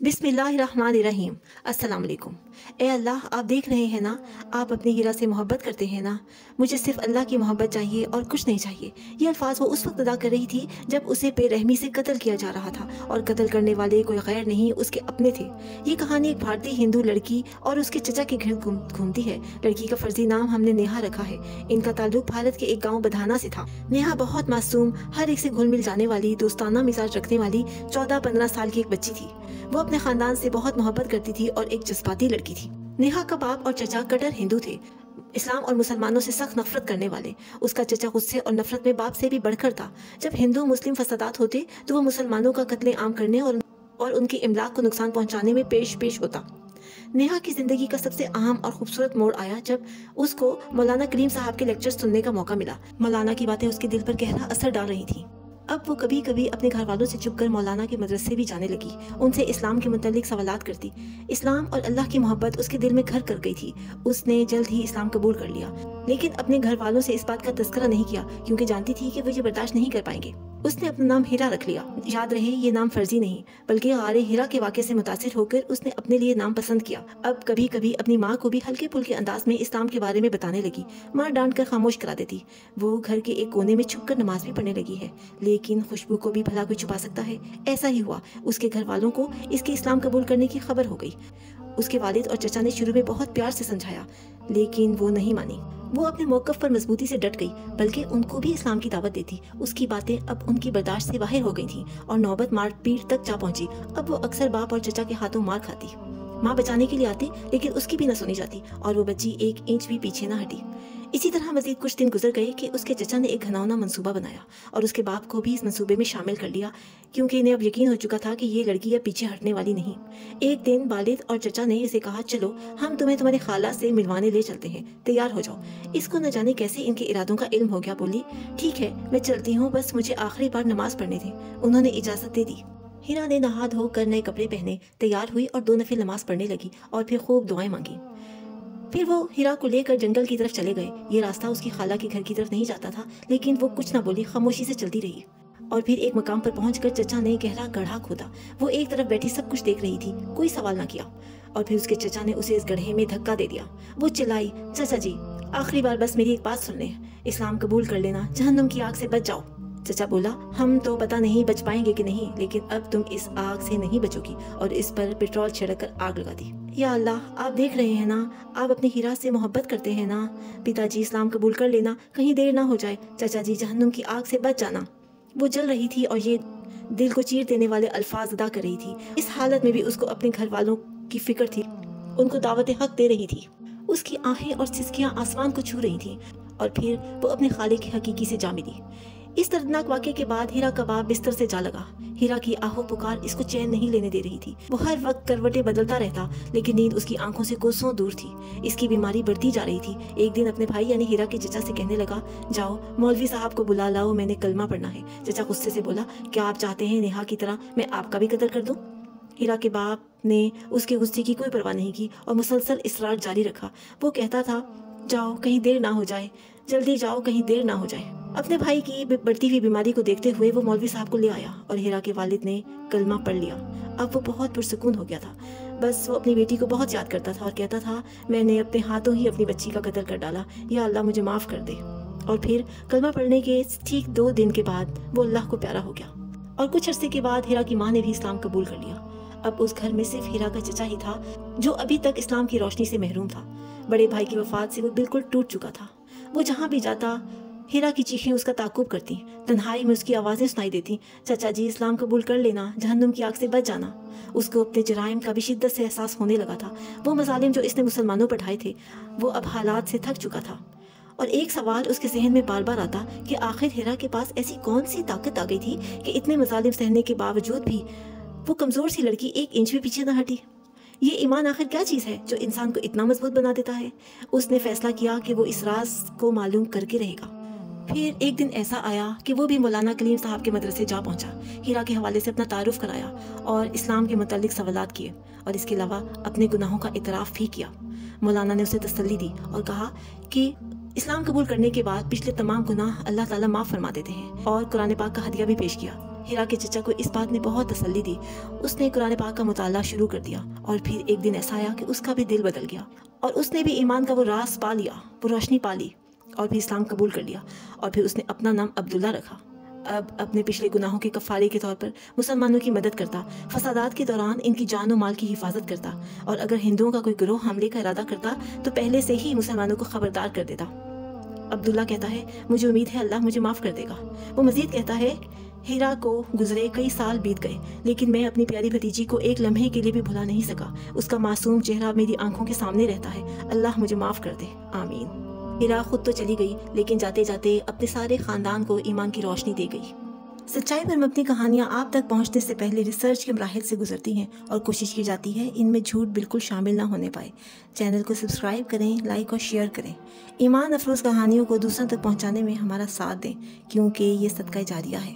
बिस्मिल्लाहिर्रहमानिर्रहीम। अस्सलाम वालेकुम। ए अल्लाह, आप देख रहे हैं ना, आप अपनी हीरा से मोहब्बत करते हैं ना। मुझे सिर्फ अल्लाह की मोहब्बत चाहिए और कुछ नहीं चाहिए। ये अल्फाज वो उस वक्त अदा कर रही थी जब उसे बेरहमी से कत्ल किया जा रहा था, और कत्ल करने वाले कोई गैर नहीं, उसके अपने थे। ये कहानी एक भारतीय हिंदू लड़की और उसके चचा के घर घूमती है। लड़की का फर्जी नाम हमने नेहा रखा है। इनका ताल्लुक भारत के एक गाँव बधाना से था। नेहा बहुत मासूम, हर एक से घुल मिल जाने वाली, दोस्ताना मिजाज रखने वाली 14-15 साल की एक बच्ची थी। वो अपने खानदान से बहुत मोहब्बत करती थी और एक जज्बाती लड़की थी। नेहा का बाप और चचा कट्टर हिंदू थे, इस्लाम और मुसलमानों से सख्त नफरत करने वाले। उसका चचा गुस्से और नफरत में बाप से भी बढ़कर था। जब हिंदू मुस्लिम फसादात होते तो वो मुसलमानों का कत्ले आम करने और उनकी इमलाक को नुकसान पहुंचाने में पेश होता। नेहा की जिंदगी का सबसे अहम और खूबसूरत मोड़ आया जब उसको मौलाना करीम साहब के लेक्चर सुनने का मौका मिला। मौलाना की बातें उसके दिल पर गहरा असर डाल रही थी। अब वो कभी कभी अपने घर वालों से छुपकर मौलाना के मदरसे भी जाने लगी। उनसे इस्लाम के मुतालिक सवालात करती। इस्लाम और अल्लाह की मोहब्बत उसके दिल में घर कर गई थी। उसने जल्द ही इस्लाम कबूल कर लिया, लेकिन अपने घर वालों से इस बात का तज़किरा नहीं किया, क्योंकि जानती थी कि वो ये बर्दाश्त नहीं कर पाएंगे। उसने अपना नाम हीरा रख लिया। याद रहे, ये नाम फर्जी नहीं, बल्कि गारे हीरा के वाक़े से मुतासिर होकर उसने अपने लिए नाम पसंद किया। अब कभी कभी अपनी माँ को भी हल्के फुल्के अंदाज में इस्लाम के बारे में बताने लगी। माँ डांट कर खामोश करा देती। वो घर के एक कोने में छुप कर नमाज भी पढ़ने लगी है, लेकिन खुशबू को भी भला कोई छुपा सकता है। ऐसा ही हुआ। उसके घर वालों को इसके इस्लाम कबूल करने की खबर हो गई। उसके वालिद और चचा ने शुरू में बहुत प्यार से समझाया, लेकिन वो नहीं मानी। वो अपने मौक़िफ़ पर मजबूती से डट गई, बल्कि उनको भी इस्लाम की दावत देती। उसकी बातें अब उनकी बर्दाश्त से बाहर हो गई थीं और नौबत मारपीट तक जा पहुंची। अब वो अक्सर बाप और चचा के हाथों मार खाती। माँ बचाने के लिए आती, लेकिन उसकी भी न सुनी जाती और वो बच्ची एक इंच भी पीछे न हटी। इसी तरह मजीद कुछ दिन गुजर गए कि उसके चचा ने एक घिनौना मंसूबा बनाया और उसके बाप को भी इस मंसूबे में शामिल कर लिया, क्योंकि इन्हें अब यकीन हो चुका था कि ये लड़की अब पीछे हटने वाली नहीं। एक दिन वालिद और चचा ने इसे कहा, चलो हम तुम्हें तुम्हारी खाला से मिलवाने ले चलते हैं, तैयार हो जाओ। इसको न जाने कैसे इनके इरादों का इल्म हो गया। बोली, ठीक है मैं चलती हूँ, बस मुझे आखिरी बार नमाज पढ़ने थे। उन्होंने इजाज़त दे दी। हीरा ने नहा धोकर नए कपड़े पहने, तैयार हुई और 2 नफिल नमाज पढ़ने लगी और फिर खूब दुआएं मांगी। फिर वो हीरा को लेकर जंगल की तरफ चले गए। ये रास्ता उसकी खाला के घर की तरफ नहीं जाता था, लेकिन वो कुछ ना बोली, खामोशी से चलती रही। और फिर एक मकाम पर पहुंचकर चचा ने गहरा गड्ढा खोदा। वो एक तरफ बैठी सब कुछ देख रही थी, कोई सवाल ना किया। और फिर उसके चचा ने उसे इस गड्ढे में धक्का दे दिया। वो चिल्लाई, चचा जी आखिरी बार बस मेरी एक बात सुन लें, इस्लाम कबूल कर लेना, जहन्नुम की आग से बच जाओ। चचा बोला, हम तो पता नहीं बच पाएंगे कि नहीं, लेकिन अब तुम इस आग से नहीं बचोगी, और इस पर पेट्रोल छिड़क कर आग लगा दी। या अल्लाह, आप देख रहे हैं ना, आप अपनी हीरा से मोहब्बत करते हैं ना। पिताजी इस्लाम कबूल कर लेना, कहीं देर ना हो जाए। चाचा जी जहन्नुम की आग से बच जाना। वो जल रही थी और ये दिल को चीर देने वाले अल्फाज अदा कर रही थी। इस हालत में भी उसको अपने घर वालों की फिक्र थी, उनको दावत हक दे रही थी। उसकी आहें और सिसकियां आसमान को छू रही थी। और फिर वो अपने खालिक की हकीकी से जा मिली। इस दर्दनाक वाक़े के बाद हीरा का बाप बिस्तर से जा लगा। हीरा की आहो पुकार इसको चैन नहीं लेने दे रही थी। वो हर वक्त करवटें बदलता रहता, लेकिन नींद उसकी आंखों से कोसों दूर थी। इसकी बीमारी बढ़ती जा रही थी। एक दिन अपने भाई यानी हीरा के चचा से कहने लगा, जाओ मौलवी साहब को बुला लाओ, मैंने कलमा पढ़ना है। चचा गुस्से से बोला, क्या आप चाहते हैं नेहा की तरह मैं आपका भी कत्ल कर दूं? हीरा के बाप ने उसके गुस्से की कोई परवाह नहीं की और मुसलसल इसरार जारी रखा। वो कहता था, जाओ कहीं देर ना हो जाए, जल्दी जाओ कहीं देर ना हो जाए। अपने भाई की बढ़ती हुई बीमारी को देखते हुए वो मौलवी साहब को ले आया और हीरा के वालिद ने कलमा पढ़ लिया। अब वो बहुत पुरसुकून हो गया था। बस वो अपनी बेटी को बहुत याद करता था और कहता था, मैंने अपने हाथों ही अपनी बच्ची का कत्ल कर डाला, या अल्लाह मुझे माफ़ कर दे। और फिर कलमा पढ़ने के ठीक 2 दिन के बाद वो अल्लाह को प्यारा हो गया। और कुछ अरसे के बाद हीरा की माँ ने भी इस्लाम कबूल कर लिया। अब उस घर में सिर्फ हीरा का चचा ही था जो अभी तक इस्लाम की रोशनी से महरूम था। बड़े भाई की वफात से वो बिल्कुल टूट चुका था। वो जहाँ भी जाता हीरा की चीखें उसका ताकुब करती, तन्हाई में उसकी आवाज़ें सुनाई देती, चाचा जी इस्लाम कबूल कर लेना, जहन्नुम की आग से बच जाना। उसको अपने जराइम का भी शिद्दत से एहसास होने लगा था। वो मजालिम जो इसने मुसलमानों पर ढाए थे, वो अब हालात से थक चुका था। और एक सवाल उसके जहन में बार बार आता कि आखिर हीरा के पास ऐसी कौन सी ताकत आ गई थी कि इतने मजालिम सहने के बावजूद भी वो कमज़ोर सी लड़की 1 इंच भी पीछे न हटी। ये ईमान आखिर क्या चीज़ है जो इंसान को इतना मजबूत बना देता है? उसने फैसला किया कि वो इस राज को मालूम करके रहेगा। फिर एक दिन ऐसा आया कि वो भी मौलाना कलीम साहब के मदरसे जा पहुंचा। हीरा के हवाले से अपना तारुफ कराया और इस्लाम के मुतालिक सवालात किए, और इसके अलावा अपने गुनाहों का इतराफ़ भी किया। मौलाना ने उसे तसल्ली दी और कहा कि इस्लाम कबूल करने के बाद पिछले तमाम गुनाह अल्लाह ताला माफ़ फरमा देते हैं, और कुरान पाक का हदिया भी पेश किया। ہیرا کے چچا کو اس بات نے بہت تسلی دی۔ اس نے قرآن پاک کا مطالعہ شروع کر دیا اور پھر ایک دن ایسا آیا کہ اس کا بھی دل بدل گیا اور اس نے بھی ایمان کا وہ راز پا لیا، وہ روشنی پا لی اور پھر اسلام قبول کر لیا، اور پھر اس نے اپنا نام عبداللہ رکھا۔ اب اپنے پچھلے گناہوں کے کفارے کے طور پر مسلمانوں کی مدد کرتا، فسادات کے دوران ان کی جان و مال کی حفاظت کرتا، اور اگر ہندوؤں کا کوئی گروہ حملے کا ارادہ کرتا تو پہلے سے ہی مسلمانوں کو خبردار کر دیتا۔ عبداللہ کہتا ہے مجھے امید ہے اللہ مجھے معاف کر دے گا۔ وہ مزید کہتا ہے ہیرا کو گزرے کئی سال بیت گئے لیکن میں اپنی پیاری بھتیجی کو ایک لمحے کے لیے بھی بھلا نہیں سکا۔ اس کا معصوم چہرہ میری آنکھوں کے سامنے رہتا ہے۔ اللہ مجھے معاف کر دے، آمین۔ ہیرا خود تو چلی گئی لیکن جاتے جاتے اپنے سارے خاندان کو ایمان کی روشنی دے گئی۔ سچائی پر مبنی کہانیاں آپ تک پہنچنے سے پہلے ریسرچ کے مراحل سے گزرتی ہیں اور کوشش کی جاتی ہے ان میں جھوٹ بالکل شامل نہ ہونے پائے۔ چینل کو سبسکرائب کریں، لائک اور شیئر کریں۔ ایمان افروز کہانیوں کو دوسروں تک پہنچانے میں ہمارا ساتھ دیں کیونکہ یہ صدقہ جاریہ ہے۔